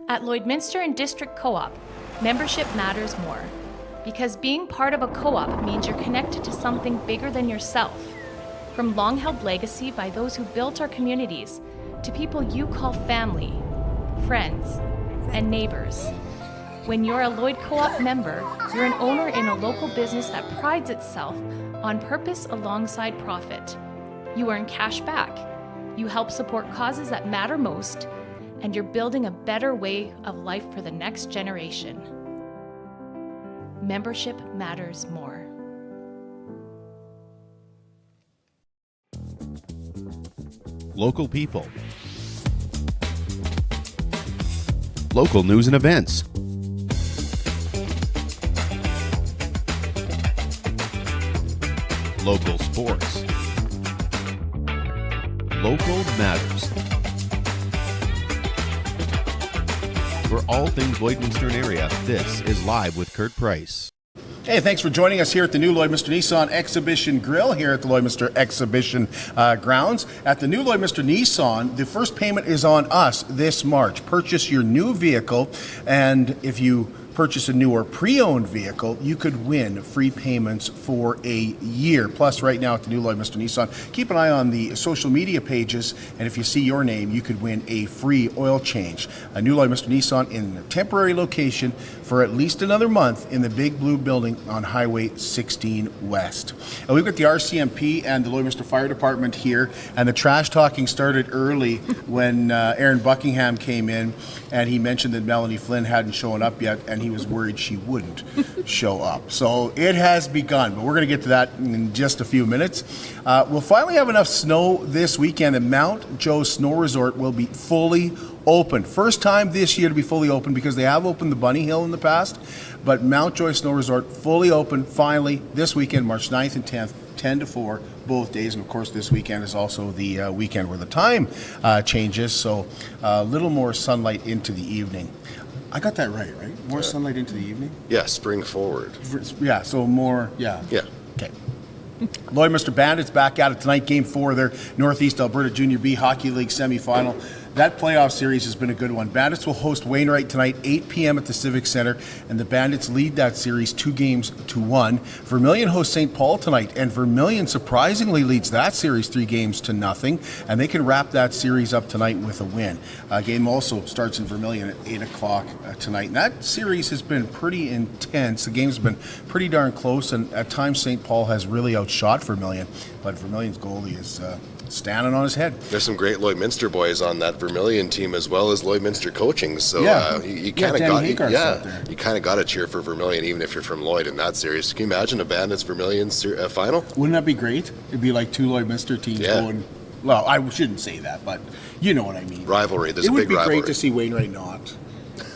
At Lloydminster and District Co-op, membership matters more. Because being part of a co-op means you're connected to something bigger than yourself. From long-held legacy by those who built our communities, to people you call family, friends, and neighbors. When you're a Lloyd Co-op member, you're an owner in a local business that prides itself on purpose alongside profit. You earn cash back, you help support causes that matter most, and you're building a better way of life for the next generation. Membership matters more. Local people. Local news and events. Local sports. Local matters. For all things Lloydminster and area, this is Live with Kurt Price. Hey, thanks for joining us here at the new Lloydminster Nissan Exhibition Grill here at the Lloydminster Exhibition grounds. At the new Lloydminster Nissan, the first payment is on us this March. Purchase your new vehicle, and if you purchase a new or pre-owned vehicle, you could win free payments for a year. Plus, right now at the new Lloydminster Nissan, keep an eye on the social media pages, and if you see your name, you could win a free oil change. A new Lloydminster Nissan in a temporary location for at least another month in the Big Blue Building on Highway 16 West. We've got the RCMP and the Lloydminster Fire Department here, and the trash talking started early when Aaron Buckingham came in, and he mentioned that Melanie Flynn hadn't shown up yet, and he was worried she wouldn't show up. So it has begun, but we're going to get to that in just a few minutes. We'll finally have enough snow this weekend that Mount Joe Snow Resort will be fully open. First time this year to be fully open, because they have opened the Bunny Hill in the past, but Mount Joy Snow Resort fully open finally this weekend, March 9th and 10th, 10 to 4, both days. And of course, this weekend is also the weekend where the time changes, so a little more sunlight into the evening. I got that right? More sunlight into the evening? Yeah, spring forward. Yeah, so more, yeah. Yeah. Okay. Lloydminster Bandits back at it tonight, Game 4 of their Northeast Alberta Junior B Hockey League semifinal. That playoff series has been a good one. Bandits will host Wainwright tonight, 8 p.m. at the Civic Centre, and the Bandits lead that series 2-1. Vermilion hosts St. Paul tonight, and Vermilion surprisingly leads that series 3-0, and they can wrap that series up tonight with a win. Game also starts in Vermilion at 8 o'clock tonight. And that series has been pretty intense. The game's been pretty darn close, and at times St. Paul has really outshot Vermilion, but Vermilion's goalie is standing on his head. There's some great Lloydminster boys on that Vermilion team, as well as Lloydminster coaching. So you kind of got to cheer for Vermilion, even if you're from Lloyd in that series. Can you imagine a Bandits Vermilion final? Wouldn't that be great? It'd be like two Lloydminster teams going. Well, I shouldn't say that, but you know what I mean. Rivalry. There's a big rivalry. It would be great to see Wainwright not.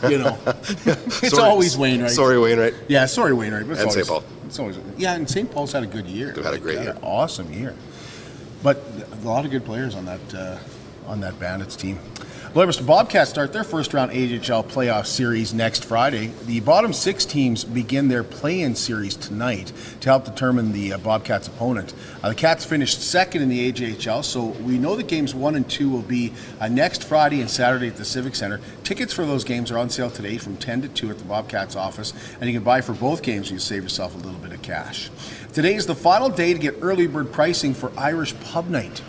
You know, it's always Wainwright. Sorry, Wainwright. Yeah, sorry, Wainwright. But and St. Paul. It's always, and St. Paul's had a good year. They've had a great year. An awesome year. But a lot of good players on that Bandits team. Lloydminster Bobcats start their first round AHL playoff series next Friday. The bottom 6 teams begin their play-in series tonight to help determine the Bobcats' opponent. The Cats finished second in the AJHL, so we know that games 1 and 2 will be next Friday and Saturday at the Civic Centre. Tickets for those games are on sale today from 10 to 2 at the Bobcats office, and you can buy for both games and you save yourself a little bit of cash. Today is the final day to get early bird pricing for Irish Pub Night.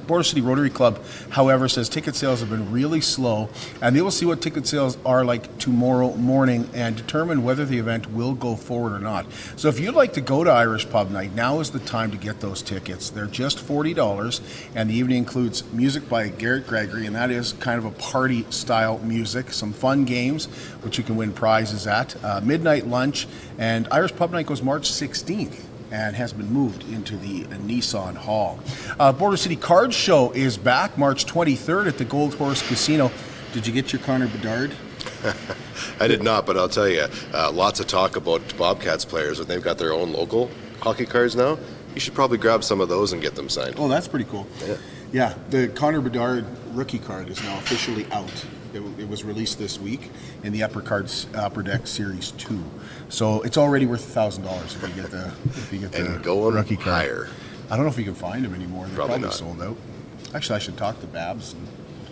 Border City Rotary Club, however, says ticket sales have been really slow, and they will see what ticket sales are like tomorrow morning and determine whether the event will go forward or not. So if you'd like to go to Irish Pub Night, now is the time to get those tickets. They're just $40, and the evening includes music by Garrett Gregory, and that is kind of a party-style music, some fun games, which you can win prizes at, midnight lunch, and Irish Pub Night goes March 16th. And has been moved into the Nissan Hall. Border City Card Show is back March 23rd at the Gold Horse Casino. Did you get your Connor Bedard? I did not, but I'll tell you, lots of talk about Bobcats players when they've got their own local hockey cards now. You should probably grab some of those and get them signed. Oh, that's pretty cool. Yeah, the Connor Bedard rookie card is now officially out. It was released this week in the Upper Deck Series 2. So it's already worth $1,000 if you get the going rookie card. Higher. I don't know if you can find them anymore. They're probably not. sold out. Actually, I should talk to Babs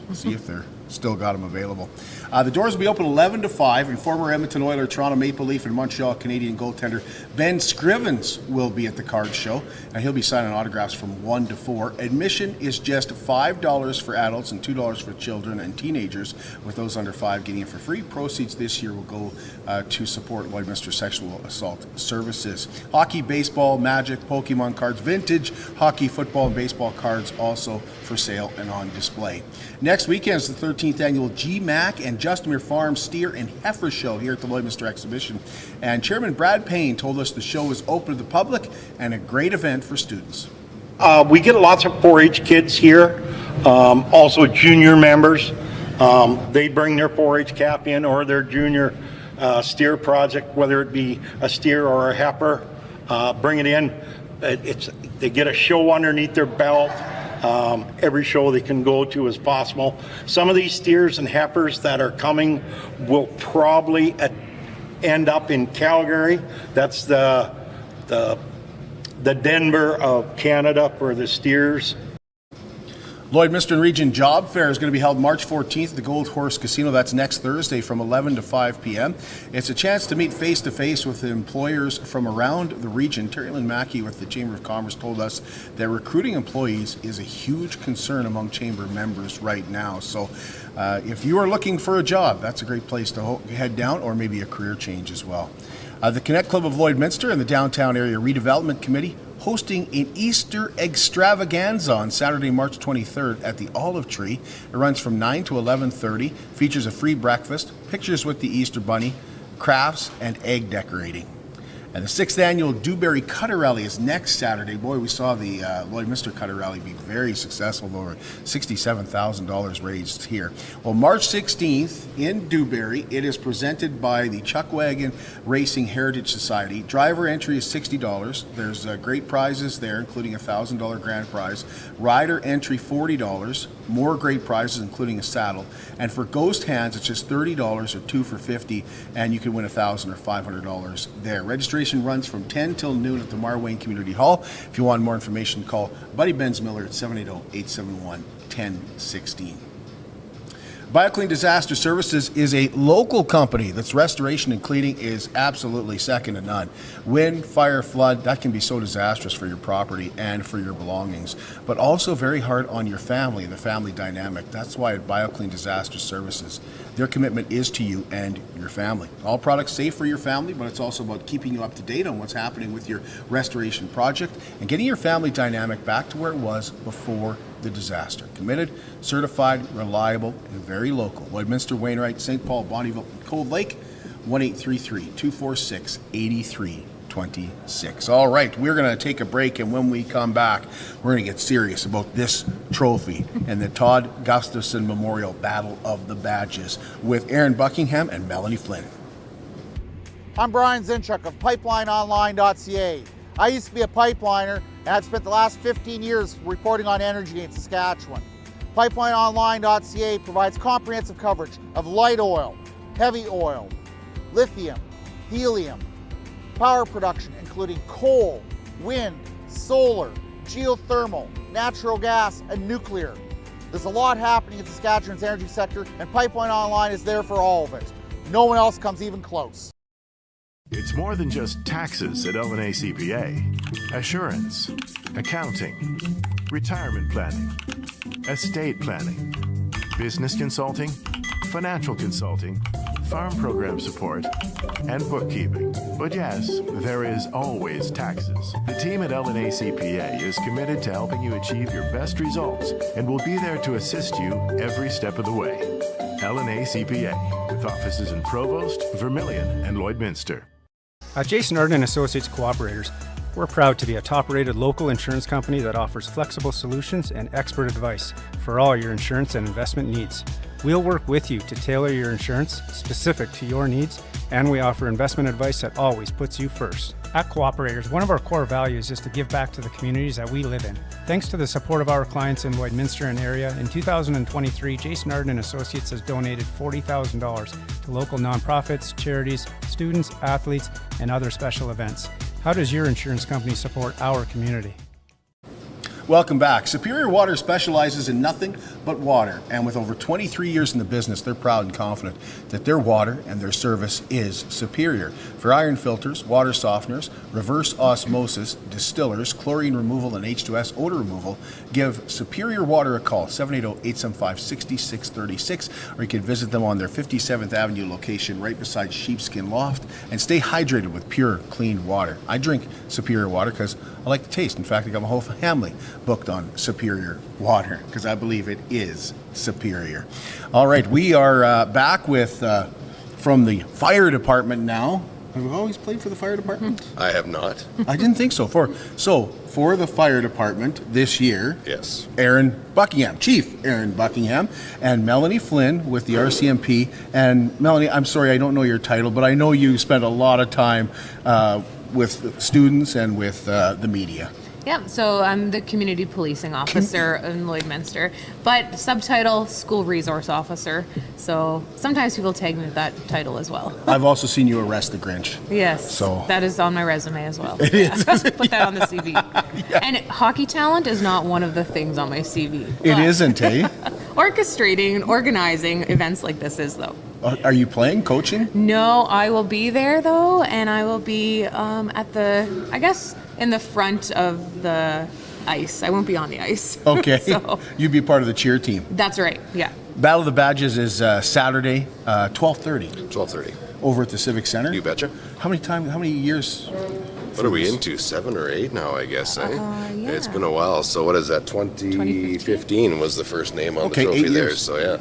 and see if they're Still got them available. The doors will be open 11 to 5, and former Edmonton Oiler, Toronto Maple Leaf, and Montreal Canadian goaltender Ben Scrivens will be at the card show, and he'll be signing autographs from 1 to 4. Admission is just $5 for adults and $2 for children and teenagers, with those under 5 getting it for free. Proceeds this year will go to support Lloydminster Sexual Assault Services. Hockey, baseball, Magic, Pokemon cards, vintage hockey, football, and baseball cards also for sale and on display. Next weekend is the 13th annual GMAC and Justimere Farm Steer and Heifer Show here at the Lloydminster Exhibition. And Chairman Brad Payne told us the show is open to the public and a great event for students. We get lots of 4-H kids here, also junior members. They bring their 4-H cap in or their junior steer project, whether it be a steer or a heifer, bring it in. They get a show underneath their belt. Every show they can go to as possible. Some of these steers and heifers that are coming will probably end up in Calgary. That's the Denver of Canada for the steers. Lloydminster and Region Job Fair is going to be held March 14th at the Gold Horse Casino. That's next Thursday from 11 to 5 p.m. It's a chance to meet face-to-face with the employers from around the region. Terry Lynn Mackey with the Chamber of Commerce told us that recruiting employees is a huge concern among Chamber members right now. So if you are looking for a job, that's a great place to head down, or maybe a career change as well. The Connect Club of Lloydminster and the Downtown Area Redevelopment Committee hosting an Easter extravaganza on Saturday, March 23rd at the Olive Tree. It runs from 9 to 11:30, features a free breakfast, pictures with the Easter Bunny, crafts, and egg decorating. And the 6th annual Dewberry Cutter Rally is next Saturday. Boy, we saw the Lloydminster Cutter Rally be very successful, over $67,000 raised here. Well, March 16th in Dewberry, it is presented by the Chuckwagon Racing Heritage Society. Driver entry is $60. There's great prizes there, including a $1,000 grand prize. Rider entry, $40. More great prizes, including a saddle. And for ghost hands, it's just $30 or 2 for $50, and you can win $1,000 or $500 there. Registration runs from 10 till noon at the Marwayne Community Hall. If you want more information, call Buddy Benz Miller at 780-871-1016. BioClean Disaster Services is a local company that's restoration and cleaning is absolutely second to none. Wind, fire, flood, that can be so disastrous for your property and for your belongings, but also very hard on your family and the family dynamic. That's why at BioClean Disaster Services, their commitment is to you and your family. All products safe for your family, but it's also about keeping you up to date on what's happening with your restoration project and getting your family dynamic back to where it was before the disaster. Committed, certified, reliable, and very local. Lloydminster, Wainwright, St. Paul, Bonnyville, and Cold Lake, 1-833-246-8326. All right, we're going to take a break, and when we come back, we're going to get serious about this trophy and the Todd Gustafson Memorial Battle of the Badges with Aaron Buckingham and Melanie Flynn. I'm Brian Zinchuk of PipelineOnline.ca. I used to be a pipeliner, and I've spent the last 15 years reporting on energy in Saskatchewan. PipelineOnline.ca provides comprehensive coverage of light oil, heavy oil, lithium, helium, power production including coal, wind, solar, geothermal, natural gas, and nuclear. There's a lot happening in Saskatchewan's energy sector, and Pipeline Online is there for all of it. No one else comes even close. It's more than just taxes at L&A CPA. Assurance, accounting, retirement planning, estate planning, business consulting, financial consulting, farm program support, and bookkeeping. But yes, there is always taxes. The team at L&A CPA is committed to helping you achieve your best results and will be there to assist you every step of the way. L&A CPA, with offices in Provost, Vermilion, and Lloydminster. At Jason Arden & Associates Cooperators, we're proud to be a top-rated local insurance company that offers flexible solutions and expert advice for all your insurance and investment needs. We'll work with you to tailor your insurance specific to your needs, and we offer investment advice that always puts you first. At Cooperators, one of our core values is to give back to the communities that we live in. Thanks to the support of our clients in Lloydminster and area, in 2023, Jason Arden & Associates has donated $40,000 to local nonprofits, charities, students, athletes, and other special events. How does your insurance company support our community? Welcome back. Superior Water specializes in nothing but water, and with over 23 years in the business, they're proud and confident that their water and their service is superior. For iron filters, water softeners, reverse osmosis, distillers, chlorine removal, and H2S odor removal, give Superior Water a call, 780-875-6636, or you can visit them on their 57th Avenue location right beside Sheepskin Loft, and stay hydrated with pure, clean water. I drink Superior Water because I like the taste. In fact, I got my whole family booked on Superior Water because I believe it is superior. All right, we are back with from the fire department now. Have you always played for the fire department? I have not. I didn't think so. For the fire department this year, yes, Aaron Buckingham, Chief Aaron Buckingham, and Melanie Flynn with the RCMP. And Melanie, I'm sorry, I don't know your title, but I know you spent a lot of time with students and with the media. Yeah, so I'm the community policing officer in Lloydminster, but subtitle school resource officer. So sometimes people tag me with that title as well. I've also seen you arrest the Grinch. Yes, so that is on my resume as well. It is. Put that on the CV. Yeah. And hockey talent is not one of the things on my CV. It isn't, eh? Orchestrating and organizing events like this is, though. Are you playing, coaching? No, I will be there, though, and I will be at the, I guess, in the front of the ice. I won't be on the ice. Okay. So, you'd be part of the cheer team. that's right, yeah. Battle of the Badges is Saturday, 12:30. 12:30. Over at the Civic Center. You betcha. How many years? What are we into? 7 or 8 now, I guess. Yeah. It's been a while. So what is that? 2015 was the first name on the trophy 8 there. years. So yeah.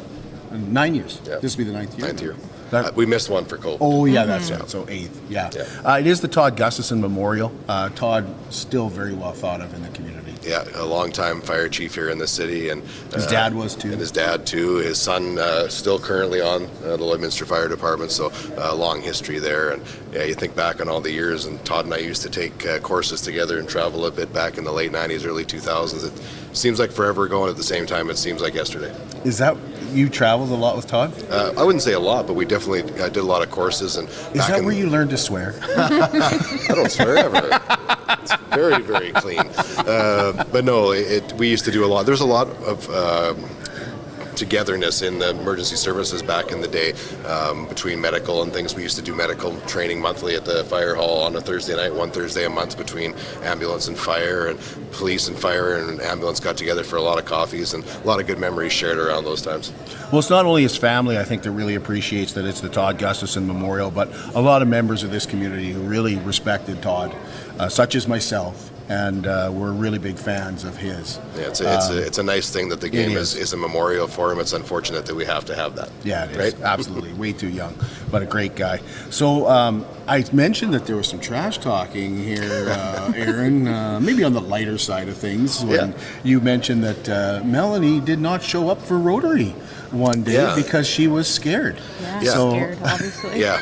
9 years. Yeah. This will be the 9th year. 9th year. That- We missed one for COVID. Oh, yeah, that's right. So 8th, yeah. It is the Todd Gustafson Memorial. Todd, still very well thought of in the community. Yeah, a longtime fire chief here in the city, and His dad was too. And his dad too. His son still currently on the Lloydminster Fire Department, so long history there. And yeah, you think back on all the years, and Todd and I used to take courses together and travel a bit back in the late 90s, early 2000s. It seems like forever ago, and at the same time, it seems like yesterday. Is that, you traveled a lot with Todd? I wouldn't say a lot, but we definitely did a lot of courses. And Is that where you learned to swear? I don't swear ever. It's very, very clean. But no, we used to do a lot. There's a lot of togetherness in the emergency services back in the day, between medical and things. We used to do medical training monthly at the fire hall on a Thursday night, one Thursday a month between ambulance and fire, and police and fire and ambulance got together for a lot of coffees, and a lot of good memories shared around those times. Well, it's not only his family, I think, that really appreciates that it's the Todd Gustafson Memorial, but a lot of members of this community who really respected Todd, such as myself. And we're really big fans of his. Yeah, it's a nice thing that the game is a memorial for him. It's unfortunate that we have to have that. Yeah, it is. Right? Absolutely. Way too young, but a great guy. So I mentioned that there was some trash talking here, Aaron, maybe on the lighter side of things, when you mentioned that Melanie did not show up for Rotary one day because she was scared. Yeah, scared, obviously. Yeah,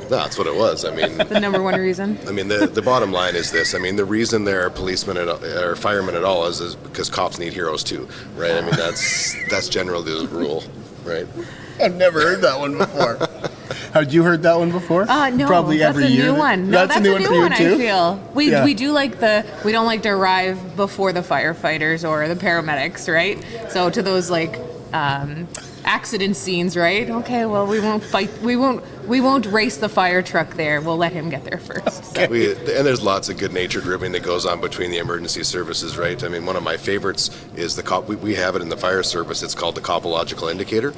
that's what it was. I mean, The number one reason. I mean, the bottom line is this. I mean, the reason there are policemen or firemen at all is because cops need heroes too, right? I mean, that's generally the rule, right? I've never heard that one before. Had you heard that one before? No, Probably that's every a year. new one. No, that's a new one for you too? I feel. We do like we don't like to arrive before the firefighters or the paramedics, right? So to those accident scenes, right? Okay, well, we won't fight. We won't race the fire truck there. We'll let him get there first. Okay. And there's lots of good-natured ribbing that goes on between the emergency services, right? I mean, one of my favorites is we have it in the fire service. It's called the copological indicator.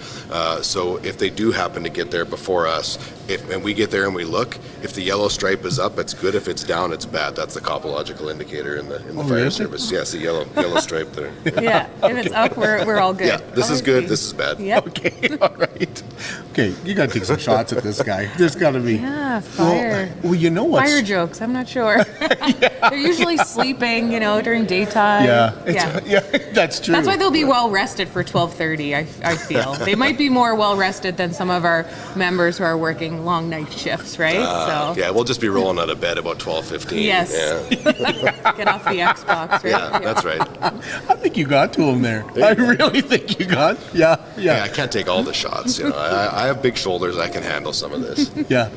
So if they do happen to get there before us, and we get there and we look, if the yellow stripe is up, it's good. If it's down, it's bad. That's the copological indicator in the fire service. Yes, the yellow stripe there. Yeah, if it's up, we're all good. Yeah, this is good. This is bad. Yep. Okay, all right. Okay, you got to take some shots at this guy. There's got to be. Yeah, fire. Well, you know what? Fire jokes. I'm not sure. They're usually sleeping, during daytime. Yeah, Yeah. that's true. That's why they'll be well rested for 12:30. I feel they might be more well rested than some of our members who are working long night shifts, right? Yeah, we'll just be rolling out of bed about 12:15. Yes. Yeah. Get off the Xbox. Right? Yeah, that's right. I think you got to him there. I really think you got. Yeah. I can't take all the shots. I have big shoulders. I can handle some of this. Yeah.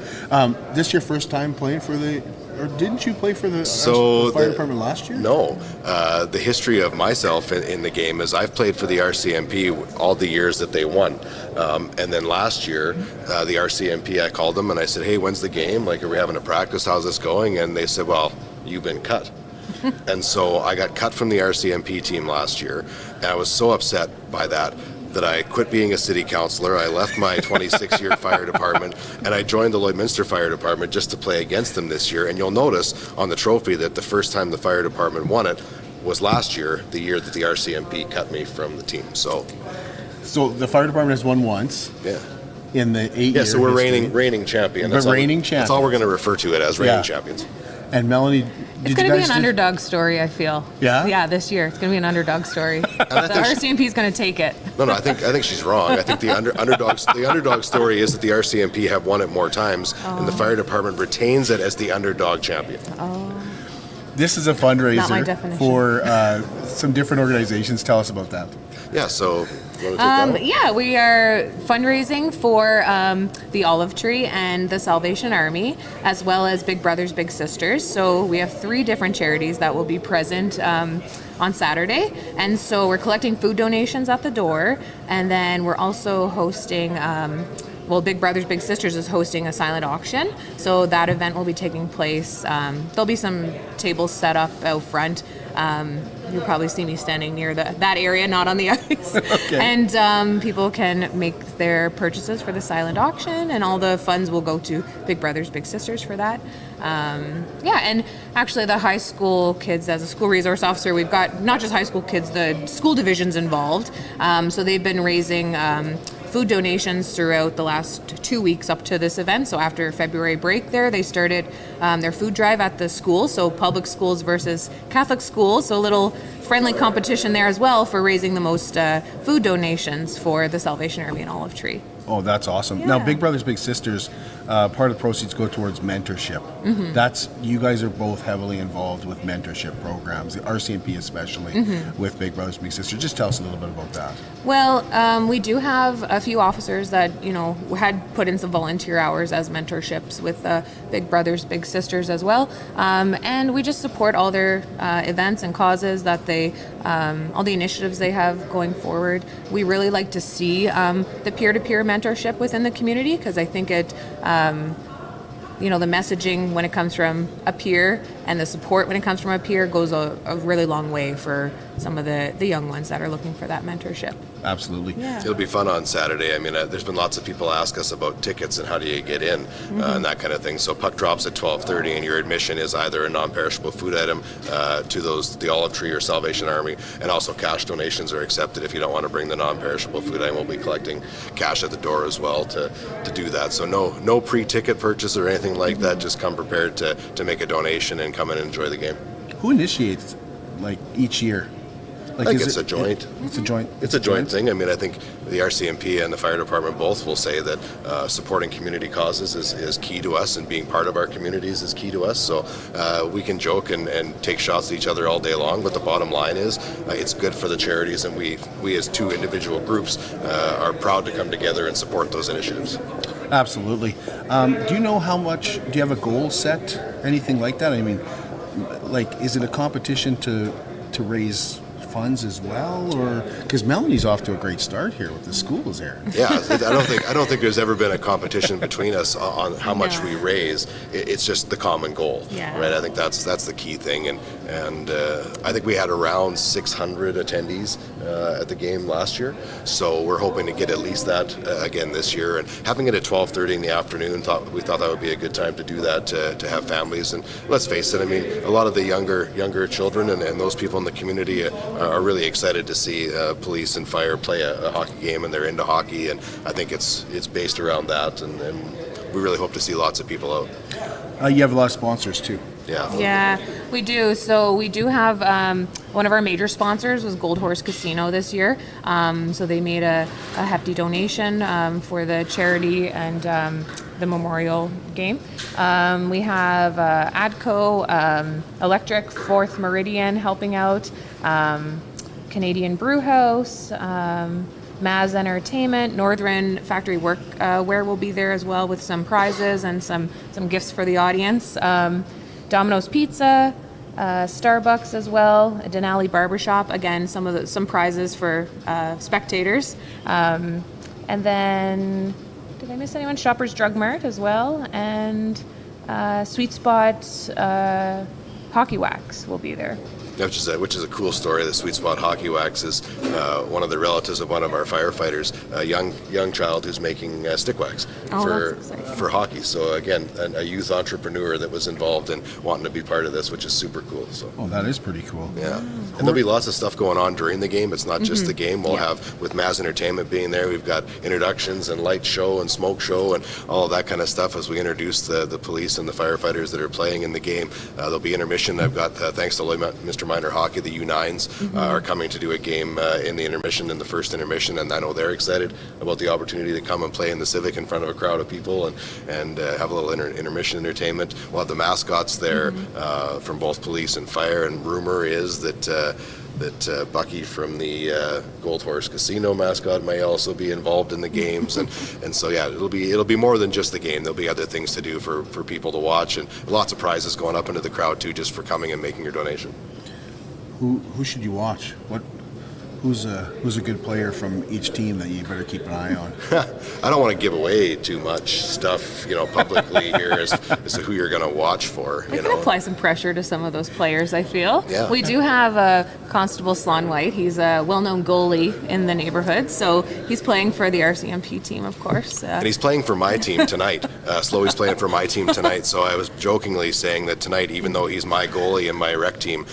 This your first time playing for the, or didn't you play for the? So So the fire department last year? No. The history of myself in the game is I've played for the RCMP all the years that they won. And then last year, the RCMP, I called them and I said, hey, when's the game? Like, are we having a practice? How's this going? And they said, well, you've been cut. And so I got cut from the RCMP team last year. And I was so upset by that I quit being a city councillor. I left my 26-year fire department, and I joined the Lloydminster Fire Department just to play against them this year. And you'll notice on the trophy that the first time the fire department won it was last year, the year that the RCMP cut me from the team. So the fire department has won once. Yeah. In the 8 years. Yeah, so we're reigning champion. That's reigning champion. That's all we're going to refer to it as, reigning champions. And Melanie, it's going to be an underdog story, I feel. Yeah? Yeah, this year. It's going to be an underdog story. The RCMP is going to take it. No, I think she's wrong. I think the underdog story is that the RCMP have won it more times, and the fire department retains it as the underdog champion. Oh. This is a fundraiser for some different organizations. Tell us about that. Yeah, so you want to take that one? Yeah, we are fundraising for the Olive Tree and the Salvation Army, as well as Big Brothers Big Sisters. So we have 3 different charities that will be present on Saturday. And so we're collecting food donations at the door, and then we're also hosting Big Brothers Big Sisters is hosting a silent auction. So that event will be taking place. There'll be some tables set up out front. You'll probably see me standing near that area, not on the ice. Okay. And people can make their purchases for the silent auction, and all the funds will go to Big Brothers Big Sisters for that. And actually the high school kids, as a school resource officer, we've got not just high school kids, the school division's involved. So they've been raising food donations throughout the last 2 weeks up to this event. So after February break they started their food drive at the school, so public schools versus Catholic schools, so a little friendly competition there as well for raising the most food donations for the Salvation Army and Olive Tree. Oh, that's awesome. Yeah. Now, Big Brothers Big Sisters, part of the proceeds go towards mentorship. Mm-hmm. You guys are both heavily involved with mentorship programs, the RCMP especially, with Big Brothers Big Sisters. Just tell us a little bit about that. Well, we do have a few officers that, had put in some volunteer hours as mentorships with Big Brothers Big Sisters as well. And we just support all their events and causes that all the initiatives they have going forward. We really like to see the peer-to-peer mentorship within the community, because I think it, the messaging when it comes from a peer and the support when it comes from a peer goes a really long way for some of the young ones that are looking for that mentorship. Absolutely. Yeah. It'll be fun on Saturday. I mean, there's been lots of people ask us about tickets and how do you get in and that kind of thing. So puck drops at 12:30, and your admission is either a non-perishable food item to the Olive Tree or Salvation Army, and also cash donations are accepted. If you don't want to bring the non-perishable food item, we'll be collecting cash at the door as well to do that. So no pre-ticket purchase or anything like that. Just come prepared to make a donation and come and enjoy the game. Who initiates, each year? I think it's a joint. It's a joint. It's a joint thing. I mean, I think the RCMP and the fire department both will say that supporting community causes is key to us, and being part of our communities is key to us. So we can joke and take shots at each other all day long, but the bottom line is it's good for the charities, and we as 2 individual groups are proud to come together and support those initiatives. Absolutely. Do you know how much? Do you have a goal set? Anything like that? I mean, is it a competition to raise funds as well, or because Melanie's off to a great start here with the schools there? Yeah, I don't think there's ever been a competition between us on how much we raise. It's just the common goal, right? I think that's the key thing, and I think we had around 600 attendees at the game last year, so we're hoping to get at least that again this year. And having it at 12:30 in the afternoon, we thought that would be a good time to do that, to have families. And let's face it, I mean, a lot of the younger children and those people in the community are really excited to see police and fire play a hockey game, and they're into hockey, and I think it's based around that, and we really hope to see lots of people out. You have a lot of sponsors too. Yeah, we do. So we do have one of our major sponsors was Gold Horse Casino this year. So they made a hefty donation for the charity and the memorial game. We have ADCO, Electric, 4th Meridian helping out, Canadian Brew House, Maz Entertainment, Northern Factory Workwear will be there as well with some prizes and some gifts for the audience. Domino's Pizza, Starbucks as well, a Denali Barbershop. Again, some prizes for spectators. And then, did I miss anyone? Shoppers Drug Mart as well, and Sweet Spot Hockey Wax will be there. Which is a cool story. The Sweet Spot Hockey Wax is one of the relatives of one of our firefighters, a young child who's making stick wax for hockey. So again, a youth entrepreneur that was involved in wanting to be part of this, which is super cool. So. Oh, that is pretty cool. Yeah, and there'll be lots of stuff going on during the game. It's not just the game. We'll have, with Maz Entertainment being there, we've got introductions and light show and smoke show and all of that kind of stuff as we introduce the police and the firefighters that are playing in the game. There'll be intermission. I've got, thanks to Lloyd, Mr. Minor Hockey, the U9s are coming to do a game in the intermission, in the first intermission, and I know they're excited about the opportunity to come and play in the Civic in front of a crowd of people and have a little intermission entertainment. We'll have the mascots there from both police and fire, and rumor is that Bucky from the Gold Horse Casino mascot may also be involved in the games, and so yeah, it'll be more than just the game. There'll be other things to do for people to watch, and lots of prizes going up into the crowd too, just for coming and making your donation. Who should you watch? Who's a good player from each team that you better keep an eye on? I don't want to give away too much stuff, publicly here as to who you're going to watch for. We can apply some pressure to some of those players, I feel. Yeah. We do have Constable Slon White. He's a well-known goalie in the neighborhood, so he's playing for the RCMP team, of course. And he's playing for my team tonight. Slowy's playing for my team tonight, so I was jokingly saying that tonight, even though he's my goalie in my rec team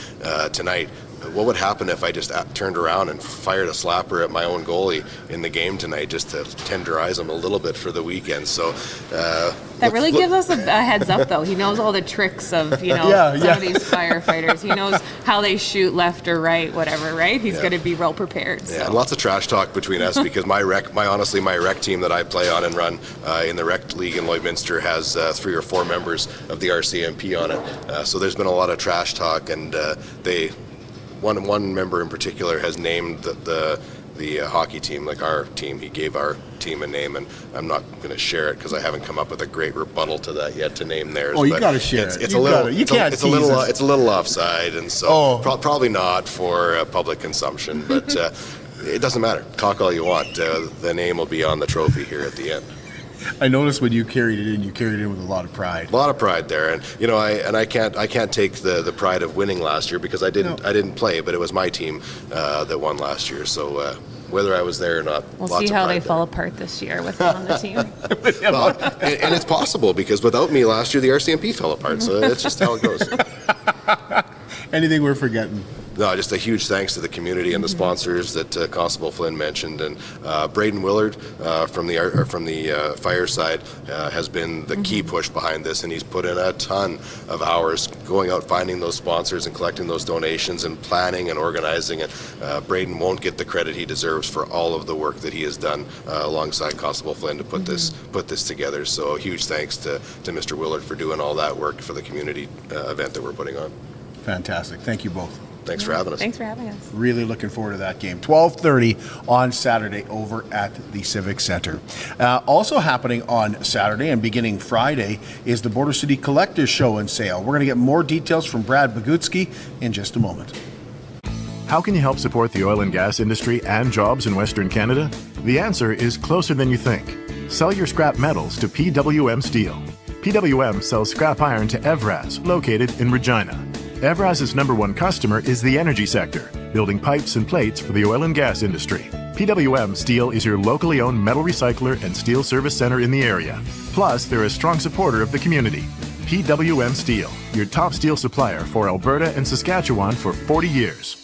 tonight, what would happen if I just turned around and fired a slapper at my own goalie in the game tonight, just to tenderize him a little bit for the weekend? So that really gives us a heads up, though. He knows all the tricks of of these firefighters. He knows how they shoot left or right, whatever. Right? He's going to be well prepared. So. Yeah, and lots of trash talk between us because my rec team that I play on and run in the rec league in Lloydminster has 3 or 4 members of the RCMP on it. So there's been a lot of trash talk, and One member in particular has named the hockey team, like our team. He gave our team a name, and I'm not going to share it because I haven't come up with a great rebuttal to that yet to name theirs. Oh, you got to share it. It's a little offside, and so probably not for public consumption. But it doesn't matter. Talk all you want. The name will be on the trophy here at the end. I noticed when you carried it in with a lot of pride. A lot of pride there, and I can't take the pride of winning last year because I didn't play, but it was my team that won last year. So whether I was there or not, we'll see how they fall apart this year with him on the team. Well, and it's possible because without me last year, the RCMP fell apart. So that's just how it goes. Anything we're forgetting? No, just a huge thanks to the community and the sponsors that Constable Flynn mentioned, and Braden Willard from the fire side has been the key push behind this, and he's put in a ton of hours going out finding those sponsors and collecting those donations and planning and organizing it. Braden won't get the credit he deserves for all of the work that he has done alongside Constable Flynn to put this together. So a huge thanks to Mr. Willard for doing all that work for the community event that we're putting on. Fantastic. Thank you both. Thanks for having us. Thanks for having us. Really looking forward to that game. 12:30 on Saturday over at the Civic Center. Also happening on Saturday and beginning Friday is the Border City Collectors Show and Sale. We're going to get more details from Brad Bogutsky in just a moment. How can you help support the oil and gas industry and jobs in Western Canada? The answer is closer than you think. Sell your scrap metals to PWM Steel. PWM sells scrap iron to Evraz, located in Regina. Evraz's #1 customer is the energy sector, building pipes and plates for the oil and gas industry. PWM Steel is your locally owned metal recycler and steel service center in the area. Plus, they're a strong supporter of the community. PWM Steel, your top steel supplier for Alberta and Saskatchewan for 40 years.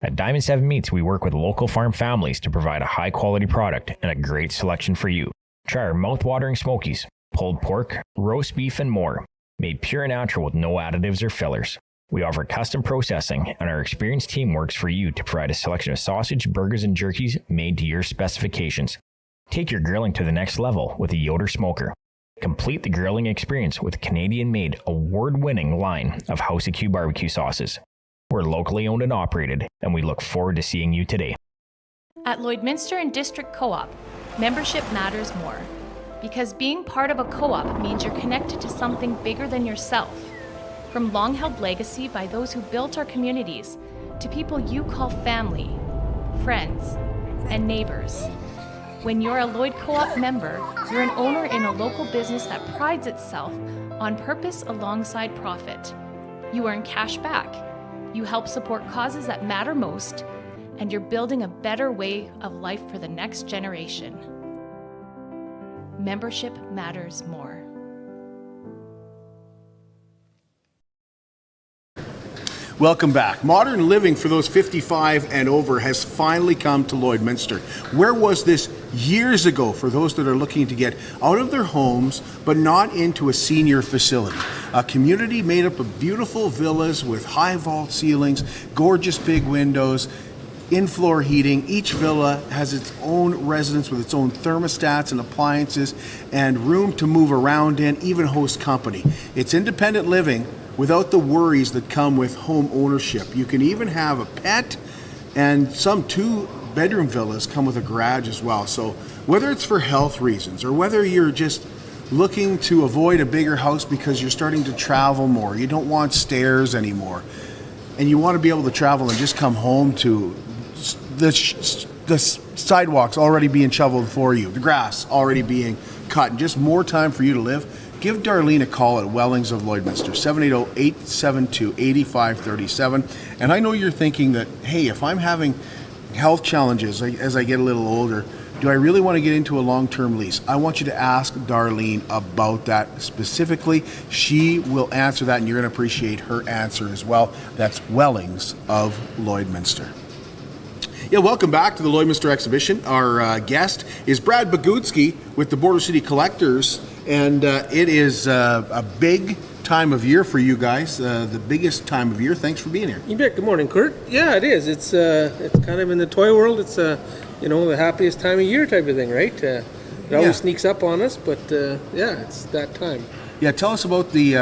At Diamond 7 Meats, we work with local farm families to provide a high-quality product and a great selection for you. Try our mouth-watering smokies, pulled pork, roast beef, and more. Made pure and natural with no additives or fillers. We offer custom processing, and our experienced team works for you to provide a selection of sausage, burgers, and jerkies made to your specifications. Take your grilling to the next level with a Yoder smoker. Complete the grilling experience with a Canadian-made, award-winning line of House of Q barbecue sauces. We're locally owned and operated, and we look forward to seeing you today. At Lloydminster and District Co-op, membership matters more. Because being part of a co-op means you're connected to something bigger than yourself. From long-held legacy by those who built our communities to people you call family, friends, and neighbors. When you're a Lloyd Co-op member, you're an owner in a local business that prides itself on purpose alongside profit. You earn cash back, you help support causes that matter most, and you're building a better way of life for the next generation. Membership matters more. Welcome back. Modern living for those 55 and over has finally come to Lloydminster. Where was this years ago for those that are looking to get out of their homes but not into a senior facility? A community made up of beautiful villas with high vault ceilings, gorgeous big windows, in-floor heating. Each villa has its own residence with its own thermostats and appliances and room to move around in, even host company. It's independent living without the worries that come with home ownership. You can even have a pet, and some 2-bedroom villas come with a garage as well. So whether it's for health reasons or whether you're just looking to avoid a bigger house because you're starting to travel more, you don't want stairs anymore, and you want to be able to travel and just come home to the sidewalks already being shoveled for you, the grass already being cut, and just more time for you to live, give Darlene a call at Wellings of Lloydminster, 780-872-8537. And I know you're thinking that, hey, if I'm having health challenges as I get a little older, do I really want to get into a long-term lease? I want you to ask Darlene about that specifically. She will answer that, and you're going to appreciate her answer as well. That's Wellings of Lloydminster. Yeah, welcome back to the Lloydminster exhibition. Our guest is Brad Bogutsky with the Border City Collectors, and it is a big time of year for you guys, the biggest time of year. Thanks for being here. You bet. Good morning, Kurt. Yeah, it is. It's kind of in the toy world. It's the happiest time of year type of thing, right? It always sneaks up on us, but yeah, it's that time. Yeah, tell us about the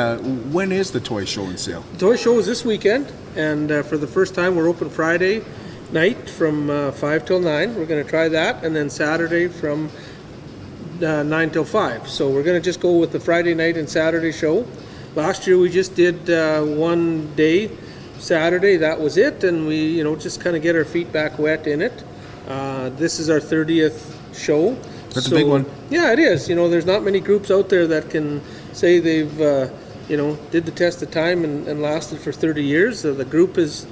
when is the toy show and sale? The toy show is this weekend, and for the first time, we're open Friday night from 5 till 9. We're going to try that, and then Saturday from 9 till 5. So we're going to just go with the Friday night and Saturday show. Last year we just did one day Saturday, that was it, and we just kind of get our feet back wet in it. This is our 30th show. That's a big one. Yeah, it is. There's not many groups out there that can say they've did the test of time and lasted for 30 years. So the group has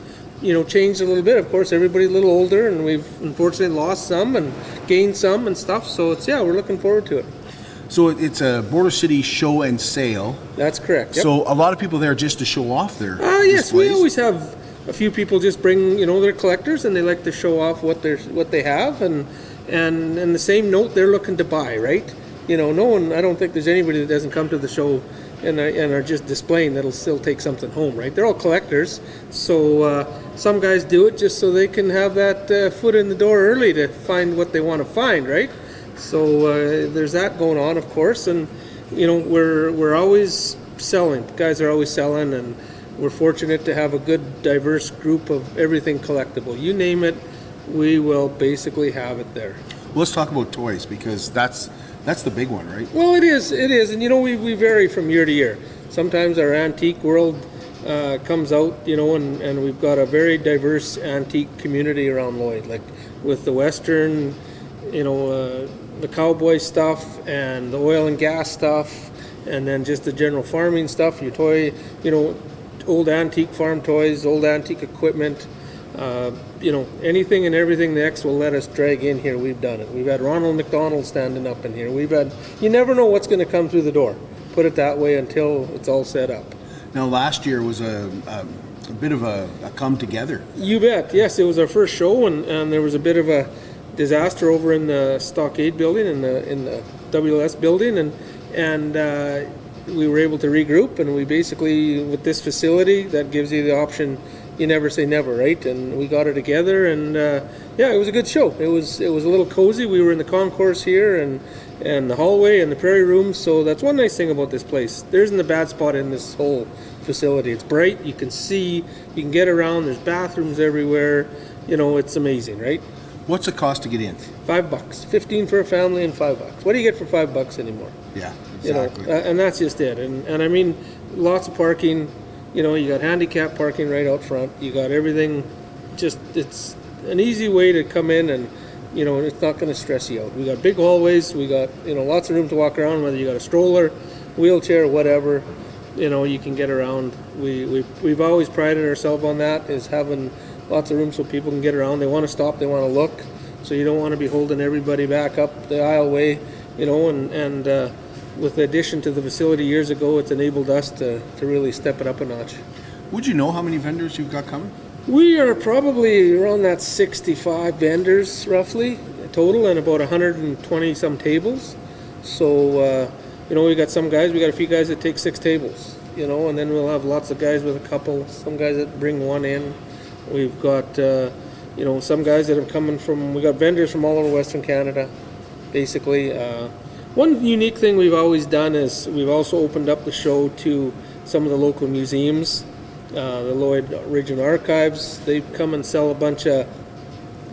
changed a little bit. Of course, everybody's a little older, and we've unfortunately lost some and gained some and stuff. So we're looking forward to it. So it's a Border City show and sale. That's correct. Yep. So a lot of people there just to show off their yes, displays. we always have a few people just bring their collectors, and they like to show off what they have, and the same note, they're looking to buy, right? No one. I don't think there's anybody that doesn't come to the show and are just displaying that'll still take something home, right? They're all collectors, so some guys do it just so they can have that foot in the door early to find what they want to find, right? So there's that going on, of course, and we're always selling. The guys are always selling, and we're fortunate to have a good, diverse group of everything collectible. You name it, we will basically have it there. Well, let's talk about toys, because that's the big one, right? Well, it is, and we vary from year to year. Sometimes our antique world comes out, and we've got a very diverse antique community around Lloyd, like with the Western, the cowboy stuff and the oil and gas stuff, and then just the general farming stuff, your toy, old antique farm toys, old antique equipment, anything and everything the X will let us drag in here, we've done it. We've had Ronald McDonald standing up in here. You never know what's going to come through the door, put it that way, until it's all set up. Now, last year was a bit of a come together. You bet. Yes, it was our first show, and there was a bit of a disaster over in the Stockade building, in the WLS building, and we were able to regroup, and we basically, with this facility, that gives you the option, you never say never, right? And we got it together, and it was a good show. It was a little cozy. We were in the concourse here, and the hallway and the prairie rooms, so that's one nice thing about this place. There isn't a bad spot in this whole facility. It's bright, you can see, you can get around, there's bathrooms everywhere, it's amazing, right? What's the cost to get in? $5, 15 for a family, and $5. What do you get for $5 anymore? Yeah, exactly. And that's just it. And I mean, lots of parking, You know, you got handicap parking right out front. You got everything. It's an easy way to come in, and you know, it's not going to stress you out. We got big hallways. We got, you know, lots of room to walk around. Whether you got a stroller, wheelchair, whatever, you know, you can get around. We've always prided ourselves on that, is having lots of room so people can get around. They want to stop. They want to look. So you don't want to be holding everybody back up the aisleway, you know, and with the addition to the facility years ago, it's enabled us to really step it up a notch. Would you know how many vendors you've got coming? We are probably around that 65 vendors roughly total, and about 120 some tables. So, you know, we got a few guys that take 6 tables, you know, and then we'll have lots of guys with a couple, some guys that bring one in. We've got, you know, some guys that have we got vendors from all over Western Canada, basically. One unique thing we've always done is we've also opened up the show to some of the local museums. The Lloyd Regional Archives, they come and sell a bunch of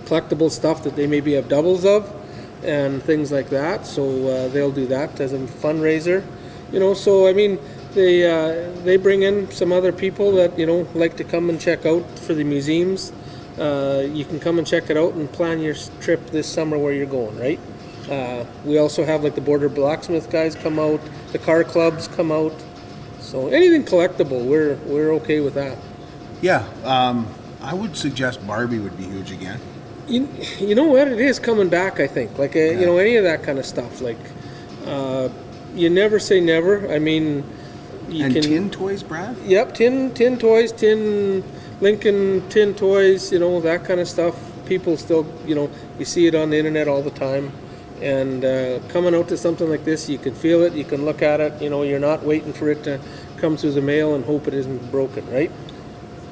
collectible stuff that they maybe have doubles of and things like that. So they'll do that as a fundraiser. You know, so I mean, they bring in some other people that, you know, like to come and check out for the museums. You can come and check it out and plan your trip this summer where you're going, right? We also have like the Border Blacksmith guys come out, the car clubs come out. So anything collectible, we're okay with that. Yeah, I would suggest Barbie would be huge again. You know what, it is coming back, I think. Like, you know, any of that kind of stuff. Like, you never say never. I mean, tin toys, Brad? Yep, tin toys, tin Lincoln tin toys, you know, that kind of stuff. People still, you know, you see it on the internet all the time. And coming out to something like this, you can feel it, you can look at it, you know, you're not waiting for it to come through the mail and hope it isn't broken, right?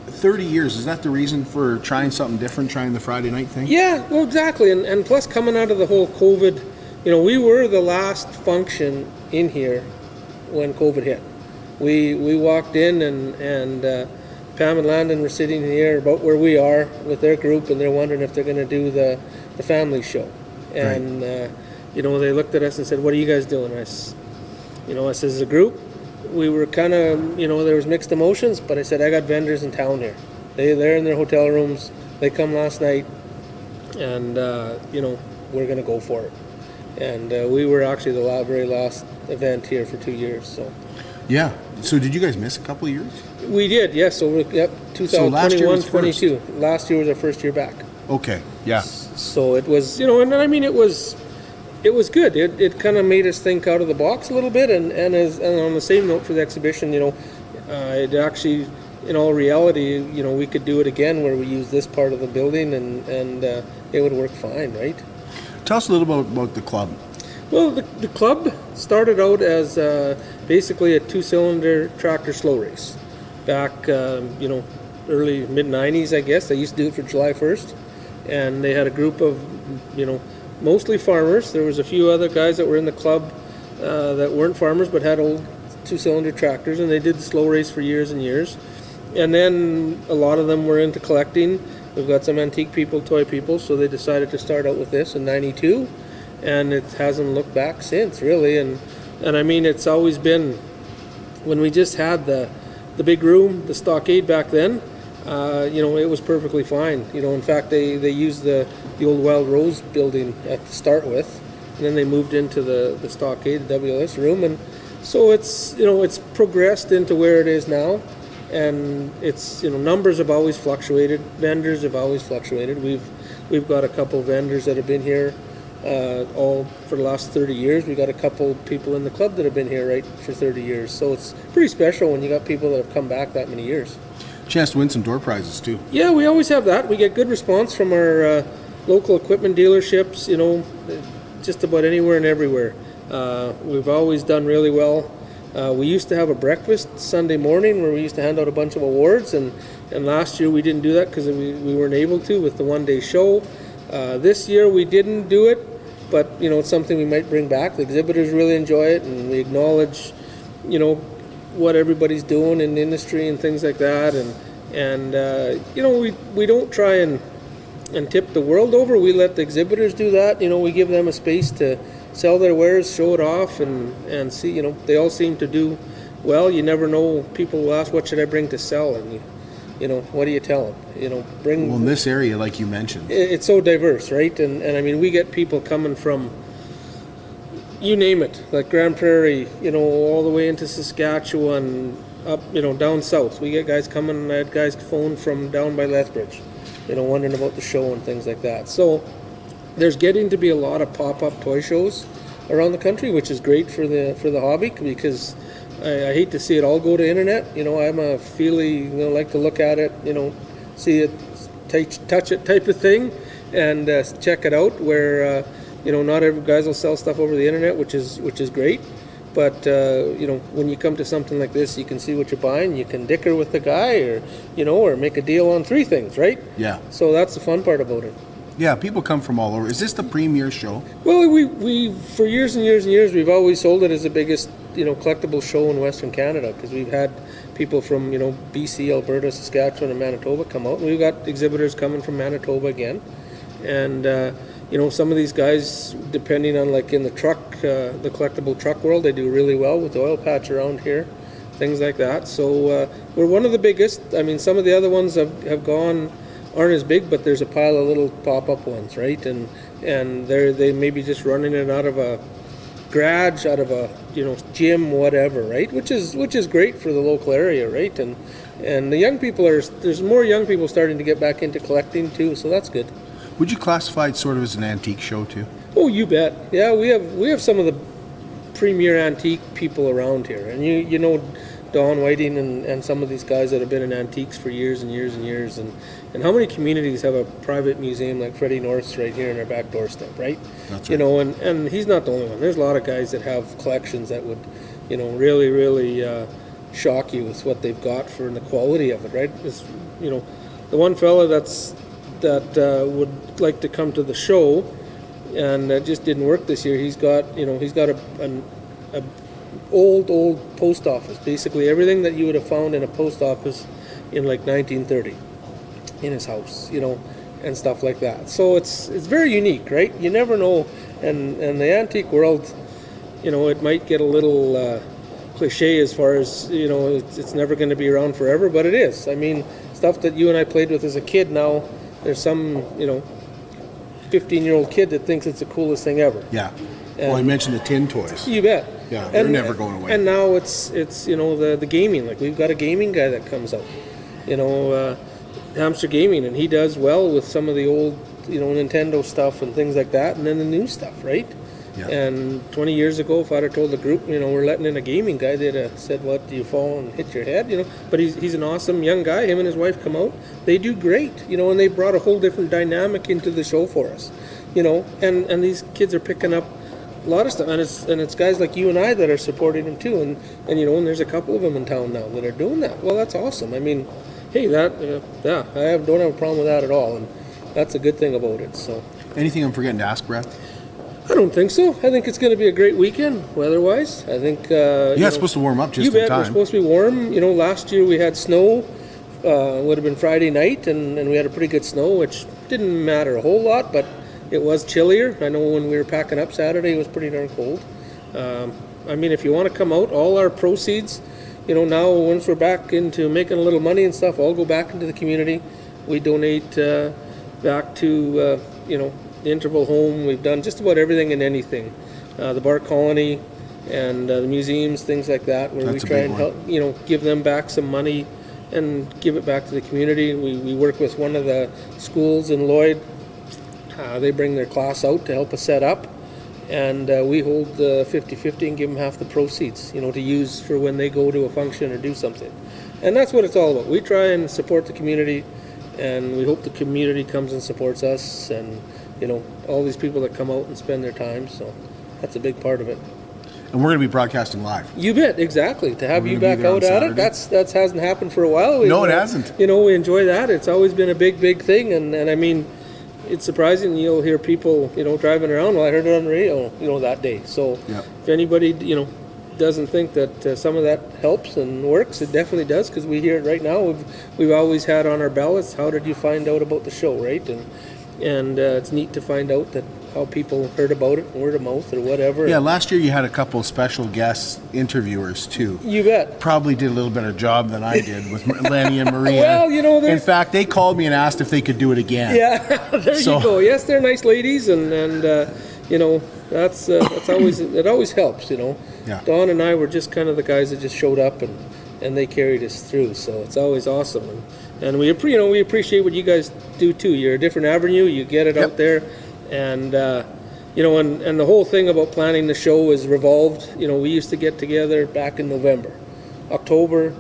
30 years, is that the reason for trying something different, trying the Friday night thing? Yeah, well, exactly. And plus coming out of the whole COVID, you know, we were the last function in here when COVID hit. We walked in and Pam and Landon were sitting here about where we are with their group, and they're wondering if they're going to do the family show. And, you know, they looked at us and said, what are you guys doing? I said, as a group, we were kind of, you know, there was mixed emotions, but I said, I got vendors in town here. They're in their hotel rooms. They come last night, and, you know, we're going to go for it. And we were actually the very last event here for 2 years. So. Yeah. So did you guys miss a couple of years? We did, yes. So, 2021, 22. Last year was our first year back. Okay, yeah. So it was, you know, and I mean, it was good. It kind of made us think out of the box a little bit, and on the same note for the exhibition, you know, it actually, in all reality, you know, we could do it again where we use this part of the building, and it would work fine, right? Tell us a little bit about the club. Well, the club started out as basically a 2-cylinder tractor slow race back, you know, early mid-90s, I guess. They used to do it for July 1st. And they had a group of, you know, mostly farmers. There was a few other guys that were in the club that weren't farmers but had old 2-cylinder tractors, and they did the slow race for years and years. And then a lot of them were into collecting. We've got some antique people, toy people, so they decided to start out with this in '92, and it hasn't looked back since, really. And I mean, it's always been, when we just had the big room, the stockade back then, you know, it was perfectly fine. You know, in fact, they used the old Wild Rose building to start with, and then they moved into the stockade, the WLS room, and so it's, you know, it's progressed into where it is now, and it's, you know, numbers have always fluctuated, vendors have always fluctuated. We've got a couple vendors that have been here all for the last 30 years. We got a couple people in the club that have been here right for 30 years, so it's pretty special when you got people that have come back that many years. Chance to win some door prizes too. Yeah, we always have that. We get good response from our local equipment dealerships, you know, just about anywhere and everywhere. We've always done really well. We used to have a breakfast Sunday morning where we used to hand out a bunch of awards, and last year we didn't do that because we weren't able to with the one-day show. This year we didn't do it, but, you know, it's something we might bring back. The exhibitors really enjoy it, and we acknowledge, you know, what everybody's doing in the industry and things like that, and you know, we don't try and tip the world over. We let the exhibitors do that. You know, we give them a space to sell their wares, show it off, and see. You know, they all seem to do well, you never know. People will ask, what should I bring to sell? And what do you tell them? Bring. Well, in this area, like you mentioned, it's so diverse, right? And I mean, we get people coming from, you name it, like Grand Prairie, all the way into Saskatchewan, up, down south. We get guys coming. I had guys phone from down by Lethbridge, wondering about the show and things like that. So there's getting to be a lot of pop-up toy shows around the country, which is great for the hobby, because I hate to see it all go to internet. I'm a feely, like to look at it, see it, touch it type of thing, and check it out. Where not every guys will sell stuff over the internet, which is great. But when you come to something like this, you can see what you're buying. You can dicker with the guy, or make a deal on 3 things, right? Yeah. So that's the fun part about it. Yeah, people come from all over. Is this the premier show? Well, we for years and years and years, we've always sold it as the biggest, collectible show in Western Canada, because we've had people from, BC, Alberta, Saskatchewan, and Manitoba come out. And we've got exhibitors coming from Manitoba again. And, some of these guys, depending on, like in the truck, the collectible truck world, they do really well with the oil patch around here, things like that. So we're one of the biggest. I mean, some of the other ones have aren't as big, but there's a pile of little pop-up ones, right? And they may be just running it out of a garage, out of a gym, whatever, right? Which is great for the local area, right? And the young people there's more young people starting to get back into collecting too, so that's good. Would you classify it sort of as an antique show too? Oh, you bet. Yeah, we have some of the premier antique people around here, and you know Don Whiting and some of these guys that have been in antiques for years and years and years, and how many communities have a private museum like Freddie North's right here in their back doorstep, right? That's right. And he's not the only one. There's a lot of guys that have collections that would, really, really shock you with what they've got for the quality of it, right? It's, the one fella that would like to come to the show, and that just didn't work this year. He's got a old post office, basically everything that you would have found in a post office in like 1930 in his house, and stuff like that. So it's very unique, right? You never know, and the antique world, it might get a little cliche as far as it's never going to be around forever, but it is. I mean, stuff that you and I played with as a kid, now there's some 15-year-old kid that thinks it's the coolest thing ever. Yeah. Well, I mentioned the tin toys. You bet. Yeah, they're never going away. And now it's the gaming. Like, we've got a gaming guy that comes out, Hamster Gaming, and he does well with some of the old, Nintendo stuff and things like that, and then the new stuff, right? Yeah. And 20 years ago, if I'd have told the group, we're letting in a gaming guy, they'd have said, what, do you fall and hit your head, But he's an awesome young guy. Him and his wife come out. They do great, and they brought a whole different dynamic into the show for us, and these kids are picking up a lot of stuff, and it's guys like you and I that are supporting them too, and there's a couple of them in town now that are doing that. Well, that's awesome. I mean, hey, that I don't have a problem with that at all, and that's a good thing about it. So, anything I'm forgetting to ask, Brad? I don't think so. I think it's going to be a great weekend weather-wise. I think it's supposed to warm up just in time. You bet. We're supposed to be warm. Last year we had snow. Would have been Friday night, and we had a pretty good snow, which didn't matter a whole lot, but it was chillier. I know when we were packing up Saturday, it was pretty darn cold. I mean, if you want to come out, all our proceeds, now once we're back into making a little money and stuff, all go back into the community. We donate back to, the Interval Home. We've done just about everything and anything. The Bar Colony and the museums, things like that, where we try and help, give them back some money and give it back to the community. We work with one of the schools in Lloyd. They bring their class out to help us set up, and we hold the 50-50 and give them half the proceeds, to use for when they go to a function or do something. And that's what it's all about. We try and support the community, and we hope the community comes and supports us, and all these people that come out and spend their time. So that's a big part of it. And we're going to be broadcasting live. You bet, exactly. To have you back out at it, that hasn't happened for a while. No, it hasn't. We enjoy that. It's always been a big thing, and I mean, it's surprising. You'll hear people, driving around. Well, I heard it on the radio, that day. So if anybody, doesn't think that some of that helps and works, it definitely does, because we hear it right now. We've always had on our ballots, how did you find out about the show, right? And it's neat to find out that how people heard about it, word of mouth or whatever. Yeah, last year you had a couple of special guest interviewers too. You bet. Probably did a little better job than I did with Lenny and Maria. Well, you know, in fact, they called me and asked if they could do it again. Yeah, there you go. Yes, they're nice ladies, and you know, that's always, it always helps, you know. Yeah. Don and I were just kind of the guys that just showed up and they carried us through, so it's always awesome. And we appreciate what you guys do too. You're a different avenue, you get it out there, and you know, and the whole thing about planning the show is revolved. You know, we used to get together back in October,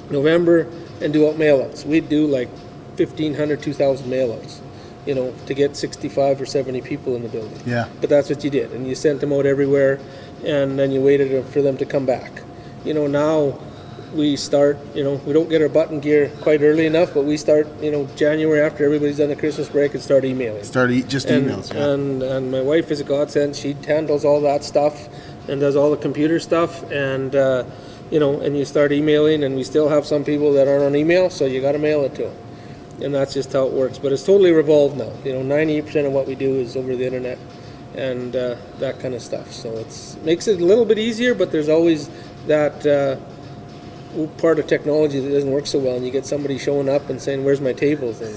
November, and do out mailouts. We'd do like 1,500, 2,000 mailouts, you know, to get 65 or 70 people in the building. Yeah. But that's what you did, and you sent them out everywhere, and then you waited for them to come back. You know, now we start, you know, we don't get our button gear quite early enough, but we start, you know, January after everybody's done the Christmas break and start emailing. Emails, yeah. And my wife is a godsend. She handles all that stuff and does all the computer stuff, and you know, and you start emailing, and we still have some people that aren't on email, so you got to mail it to them. And that's just how it works. But it's totally revolved now. You know, 98% of what we do is over the internet and that kind of stuff. So it makes it a little bit easier, but there's always that part of technology that doesn't work so well, and you get somebody showing up and saying, "Where's my tables?" And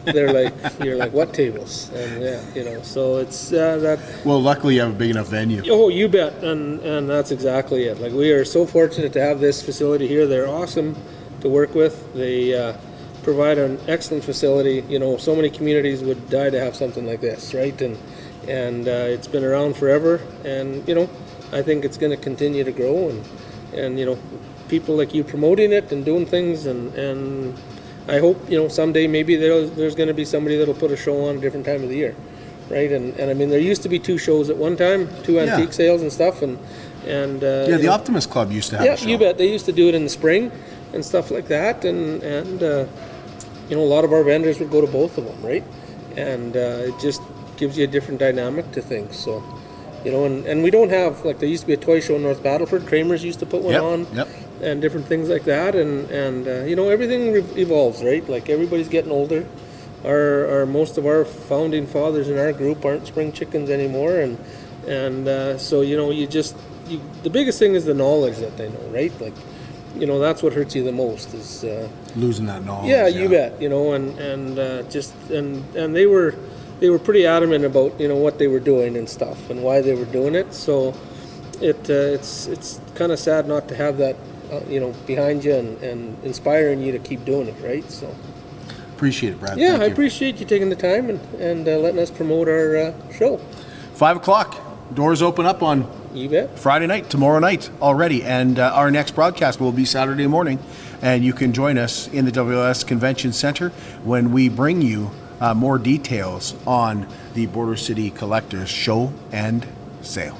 they're like, "You're like, what tables?" And yeah, you know, so it's that. Well, luckily you have a big enough venue. Oh, you bet, and that's exactly it. Like, we are so fortunate to have this facility here. They're awesome to work with. They provide an excellent facility. You know, so many communities would die to have something like this, right? And it's been around forever, and you know, I think it's going to continue to grow, and you know, people like you promoting it and doing things, and I hope, you know, someday maybe there's going to be somebody that'll put a show on a different time of the year, right? And I mean, there used to be 2 shows at one time, 2 antique sales and stuff, and the Optimist Club used to have a show. Yeah, you bet. They used to do it in the spring and stuff like that, and you know, a lot of our vendors would go to both of them, right? And it just gives you a different dynamic to things. So, you know, and we don't have, like, there used to be a toy show in North Battleford. Kramer's used to put one on, and different things like that. And you know, everything evolves, right? Like, everybody's getting older. Most of our founding fathers in our group aren't spring chickens anymore, and so, you know, the biggest thing is the knowledge that they know, right? Like, you know, that's what hurts you the most is losing that knowledge. Yeah, you bet. You know, and they were pretty adamant about, you know, what they were doing and stuff and why they were doing it. So it's kind of sad not to have that you know, behind you and inspiring you to keep doing it, right? So appreciate it, Brad. Yeah, Thank I you. appreciate you taking the time and letting us promote our show. 5 o'clock. Doors open up on Friday night, tomorrow night already, and our next broadcast will be Saturday morning, and you can join us in the WS Convention Center when we bring you more details on the Border City Collectors Show and Sale.